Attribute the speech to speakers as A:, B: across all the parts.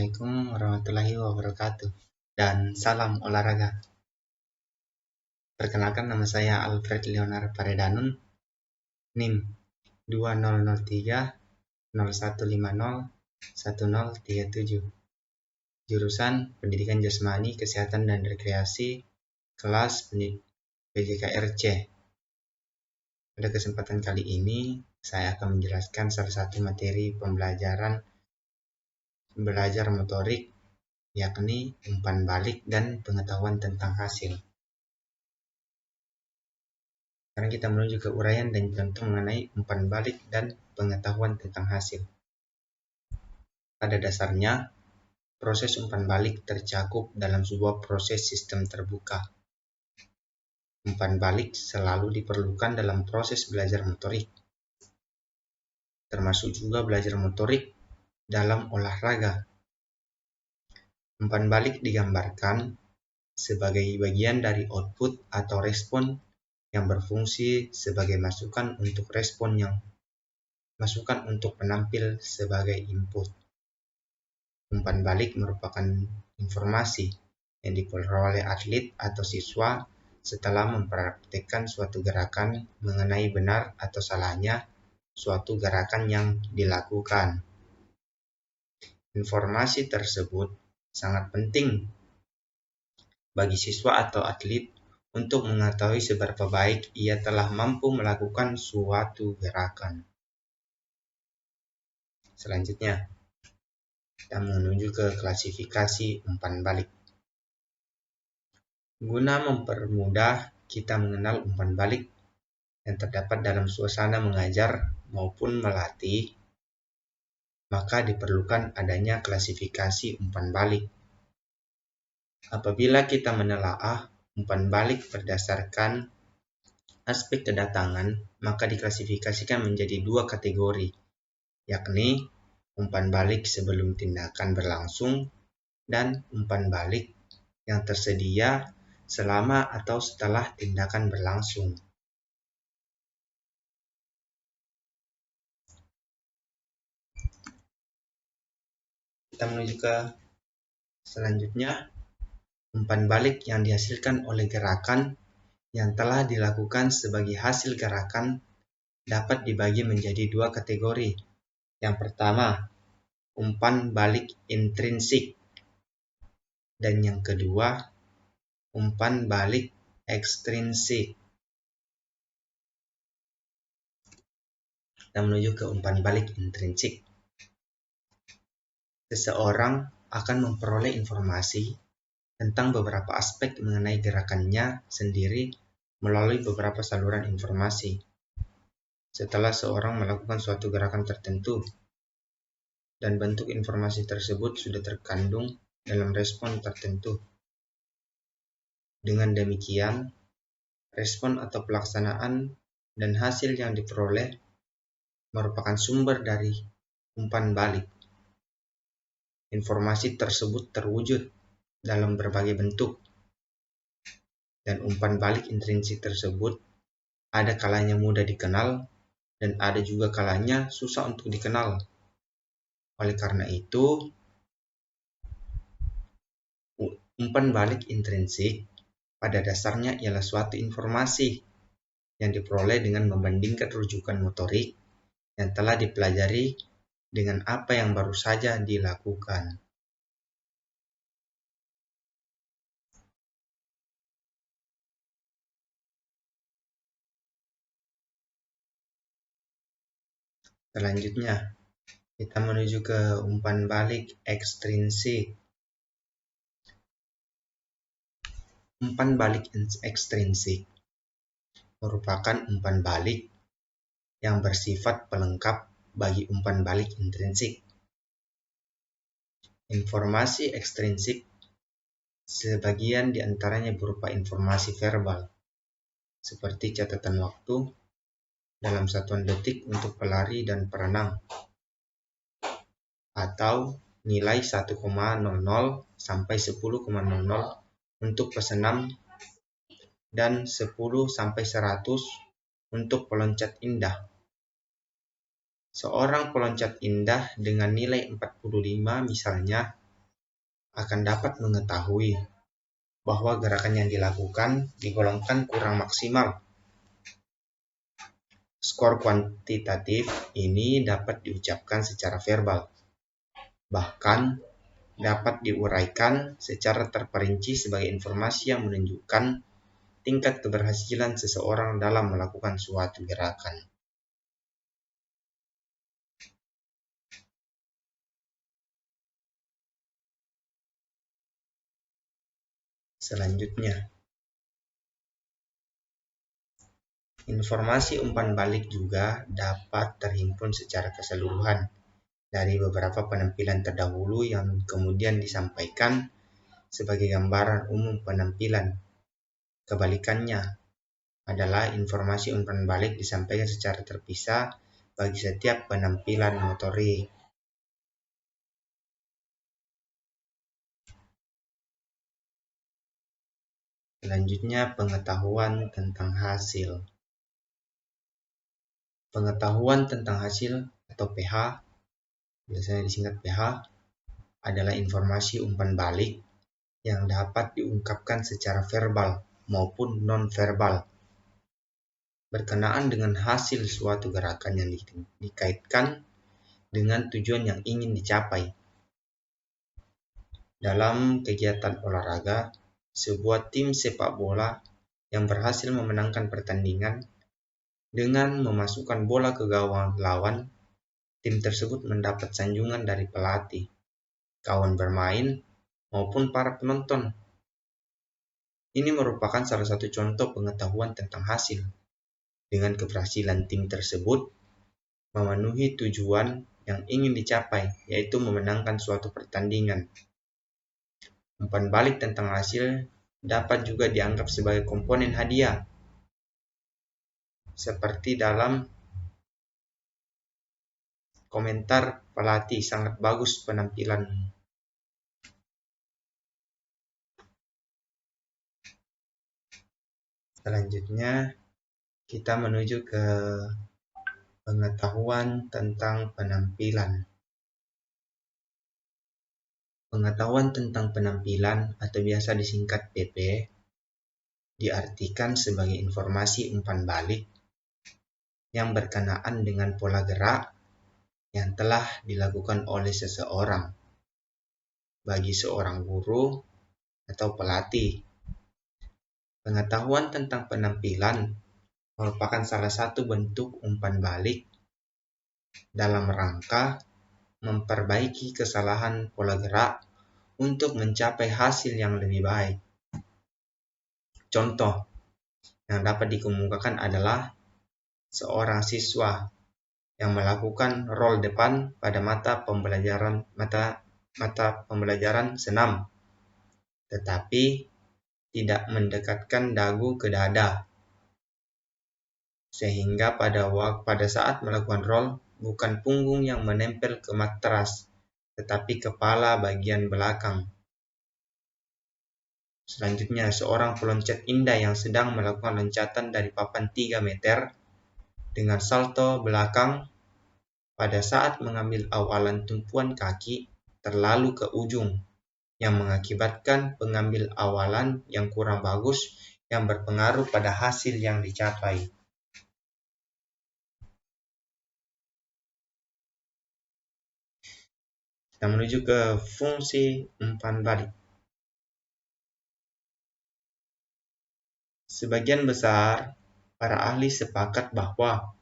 A: Assalamualaikum warahmatullahi wabarakatuh dan salam olahraga. Perkenalkan, nama saya Alfred Leonar Paredanun, NIM 2003 0150 1037, jurusan Pendidikan Jasmani, Kesehatan dan Rekreasi, kelas PJKR-C. Pada kesempatan kali ini, saya akan menjelaskan salah satu materi pembelajaran belajar motorik, yakni umpan balik dan pengetahuan tentang hasil. Sekarang kita menuju ke uraian dan contoh mengenai umpan balik dan pengetahuan tentang hasil. Pada dasarnya, proses umpan balik tercakup dalam sebuah proses sistem terbuka. Umpan balik selalu diperlukan dalam proses belajar motorik, termasuk juga belajar motorik dalam olahraga. Umpan balik digambarkan sebagai bagian dari output atau respon yang berfungsi sebagai masukan untuk penampil sebagai input. Umpan balik merupakan informasi yang diperoleh atlet atau siswa setelah mempraktikkan suatu gerakan mengenai benar atau salahnya suatu gerakan yang dilakukan. Informasi tersebut sangat penting bagi siswa atau atlet untuk mengetahui seberapa baik ia telah mampu melakukan suatu gerakan. Selanjutnya, kita menuju ke klasifikasi umpan balik. Guna mempermudah kita mengenal umpan balik yang terdapat dalam suasana mengajar maupun melatih, maka diperlukan adanya klasifikasi umpan balik. Apabila kita menelaah umpan balik berdasarkan aspek kedatangan, maka diklasifikasikan menjadi dua kategori, yakni umpan balik sebelum tindakan berlangsung dan umpan balik yang tersedia selama atau setelah tindakan berlangsung. Kita menuju ke selanjutnya, umpan balik yang dihasilkan oleh gerakan yang telah dilakukan sebagai hasil gerakan dapat dibagi menjadi dua kategori. Yang pertama, umpan balik intrinsik, dan yang kedua, umpan balik ekstrinsik. Kita menuju ke umpan balik intrinsik. Seseorang akan memperoleh informasi tentang beberapa aspek mengenai gerakannya sendiri melalui beberapa saluran informasi. Setelah seorang melakukan suatu gerakan tertentu, dan bentuk informasi tersebut sudah terkandung dalam respon tertentu. Dengan demikian, respon atau pelaksanaan dan hasil yang diperoleh merupakan sumber dari umpan balik. Informasi tersebut terwujud dalam berbagai bentuk, dan umpan balik intrinsik tersebut ada kalanya mudah dikenal dan ada juga kalanya susah untuk dikenal. Oleh karena itu, umpan balik intrinsik pada dasarnya ialah suatu informasi yang diperoleh dengan membandingkan rujukan motorik yang telah dipelajari dengan apa yang baru saja dilakukan. Selanjutnya, kita menuju ke umpan balik ekstrinsik. Umpan balik ekstrinsik merupakan umpan balik yang bersifat pelengkap bagi umpan balik intrinsik. Informasi ekstrinsik sebagian diantaranya berupa informasi verbal, seperti catatan waktu dalam satuan detik untuk pelari dan perenang, atau nilai 1,00 sampai 10,00 untuk pesenam dan 10 sampai 100 untuk peloncat indah. Seorang peloncat indah dengan nilai 45 misalnya akan dapat mengetahui bahwa gerakan yang dilakukan digolongkan kurang maksimal. Skor kuantitatif ini dapat diucapkan secara verbal, bahkan dapat diuraikan secara terperinci sebagai informasi yang menunjukkan tingkat keberhasilan seseorang dalam melakukan suatu gerakan. Selanjutnya, informasi umpan balik juga dapat terhimpun secara keseluruhan dari beberapa penampilan terdahulu yang kemudian disampaikan sebagai gambaran umum penampilan. Kebalikannya adalah informasi umpan balik disampaikan secara terpisah bagi setiap penampilan motorik. Selanjutnya, pengetahuan tentang hasil. Pengetahuan tentang hasil atau PH, biasanya disingkat PH, adalah informasi umpan balik yang dapat diungkapkan secara verbal maupun non-verbal berkenaan dengan hasil suatu gerakan yang dikaitkan dengan tujuan yang ingin dicapai. Dalam kegiatan olahraga, sebuah tim sepak bola yang berhasil memenangkan pertandingan dengan memasukkan bola ke gawang lawan, tim tersebut mendapat sanjungan dari pelatih, kawan bermain, maupun para penonton. Ini merupakan salah satu contoh pengetahuan tentang hasil. Dengan keberhasilan tim tersebut memenuhi tujuan yang ingin dicapai, yaitu memenangkan suatu pertandingan. Umpan balik tentang hasil dapat juga dianggap sebagai komponen hadiah, seperti dalam komentar pelatih, sangat bagus penampilan. Selanjutnya, kita menuju ke pengetahuan tentang penampilan. Pengetahuan tentang penampilan atau biasa disingkat PP diartikan sebagai informasi umpan balik yang berkenaan dengan pola gerak yang telah dilakukan oleh seseorang bagi seorang guru atau pelatih. Pengetahuan tentang penampilan merupakan salah satu bentuk umpan balik dalam rangka memperbaiki kesalahan pola gerak untuk mencapai hasil yang lebih baik. Contoh yang dapat dikemukakan adalah seorang siswa yang melakukan roll depan pada mata pembelajaran senam, tetapi tidak mendekatkan dagu ke dada, sehingga pada saat melakukan roll bukan punggung yang menempel ke matras, tetapi kepala bagian belakang. Selanjutnya, seorang peloncat indah yang sedang melakukan loncatan dari papan 3 meter dengan salto belakang pada saat mengambil awalan tumpuan kaki terlalu ke ujung, yang mengakibatkan pengambil awalan yang kurang bagus yang berpengaruh pada hasil yang dicapai. Kita menuju ke fungsi umpan balik. Sebagian besar para ahli sepakat bahwa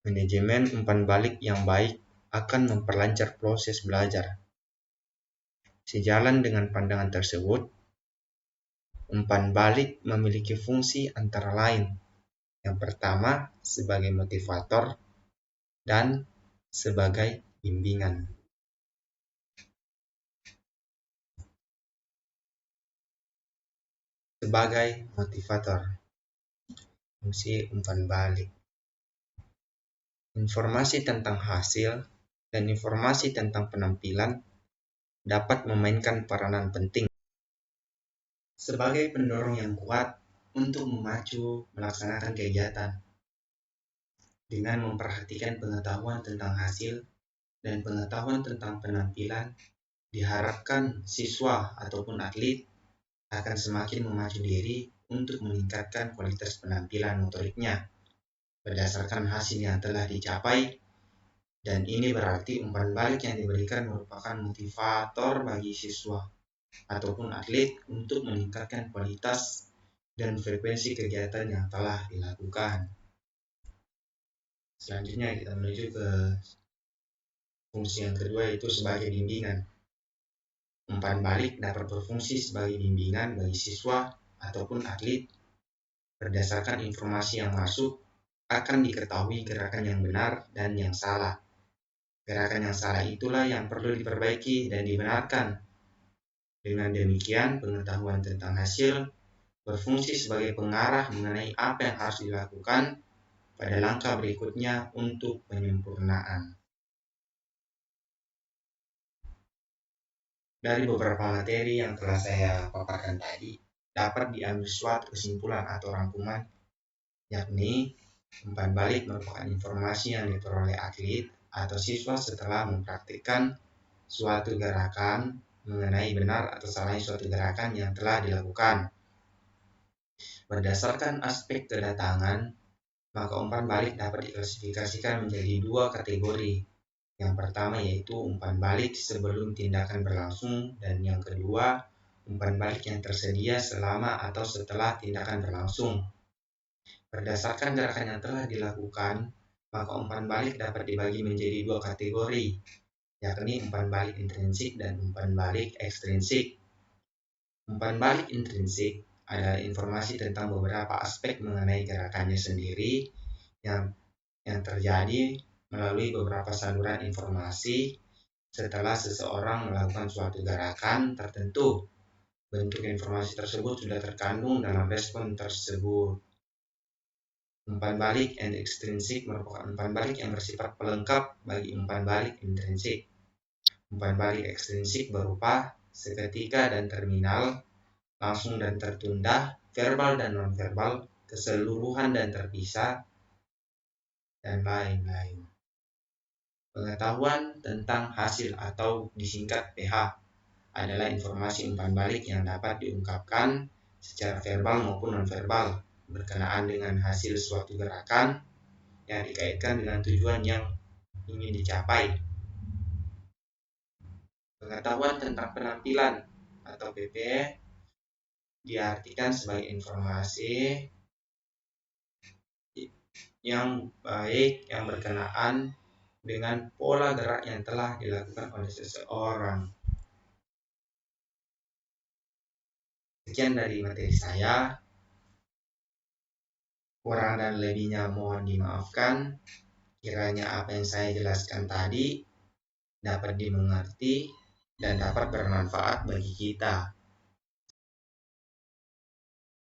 A: manajemen umpan balik yang baik akan memperlancar proses belajar. Sejalan dengan pandangan tersebut, umpan balik memiliki fungsi antara lain. Yang pertama, sebagai motivator dan sebagai bimbingan. Sebagai motivator, fungsi umpan balik. Informasi tentang hasil dan informasi tentang penampilan dapat memainkan peranan penting sebagai pendorong yang kuat untuk memacu melaksanakan kegiatan. Dengan memperhatikan pengetahuan tentang hasil dan pengetahuan tentang penampilan, diharapkan siswa ataupun atlet akan semakin memacu diri untuk meningkatkan kualitas penampilan motoriknya berdasarkan hasil yang telah dicapai, dan ini berarti umpan balik yang diberikan merupakan motivator bagi siswa ataupun atlet untuk meningkatkan kualitas dan frekuensi kegiatan yang telah dilakukan. Selanjutnya kita menuju ke fungsi yang kedua, yaitu sebagai bimbingan. Umpan balik dapat berfungsi sebagai bimbingan bagi siswa ataupun atlet. Berdasarkan informasi yang masuk, akan diketahui gerakan yang benar dan yang salah. Gerakan yang salah itulah yang perlu diperbaiki dan dibenarkan. Dengan demikian, pengetahuan tentang hasil berfungsi sebagai pengarah mengenai apa yang harus dilakukan pada langkah berikutnya untuk penyempurnaan. Dari beberapa materi yang telah saya paparkan tadi, dapat diambil suatu kesimpulan atau rangkuman, yakni umpan balik merupakan informasi yang diperoleh atlet atau siswa setelah mempraktikkan suatu gerakan mengenai benar atau salahnya suatu gerakan yang telah dilakukan. Berdasarkan aspek kedatangan, maka umpan balik dapat diklasifikasikan menjadi dua kategori. Yang pertama yaitu umpan balik sebelum tindakan berlangsung, dan yang kedua umpan balik yang tersedia selama atau setelah tindakan berlangsung. Berdasarkan gerakan yang telah dilakukan, maka umpan balik dapat dibagi menjadi dua kategori, yakni umpan balik intrinsik dan umpan balik ekstrinsik. Umpan balik intrinsik adalah informasi tentang beberapa aspek mengenai gerakannya sendiri yang terjadi melalui beberapa saluran informasi setelah seseorang melakukan suatu gerakan tertentu. Bentuk informasi tersebut sudah terkandung dalam respon tersebut. Umpan balik and ekstrinsik merupakan umpan balik yang bersifat pelengkap bagi umpan balik intrinsik. Umpan balik ekstrinsik berupa seketika dan terminal, langsung dan tertunda, verbal dan nonverbal, keseluruhan dan terpisah, dan lain-lain. Pengetahuan tentang hasil atau disingkat PH adalah informasi umpan balik yang dapat diungkapkan secara verbal maupun nonverbal berkenaan dengan hasil suatu gerakan yang dikaitkan dengan tujuan yang ingin dicapai. Pengetahuan tentang penampilan atau PP diartikan sebagai informasi yang baik yang berkenaan dengan pola gerak yang telah dilakukan oleh seseorang. Sekian dari materi saya. Kurang dan lebihnya mohon dimaafkan. Kiranya apa yang saya jelaskan tadi dapat dimengerti dan dapat bermanfaat bagi kita.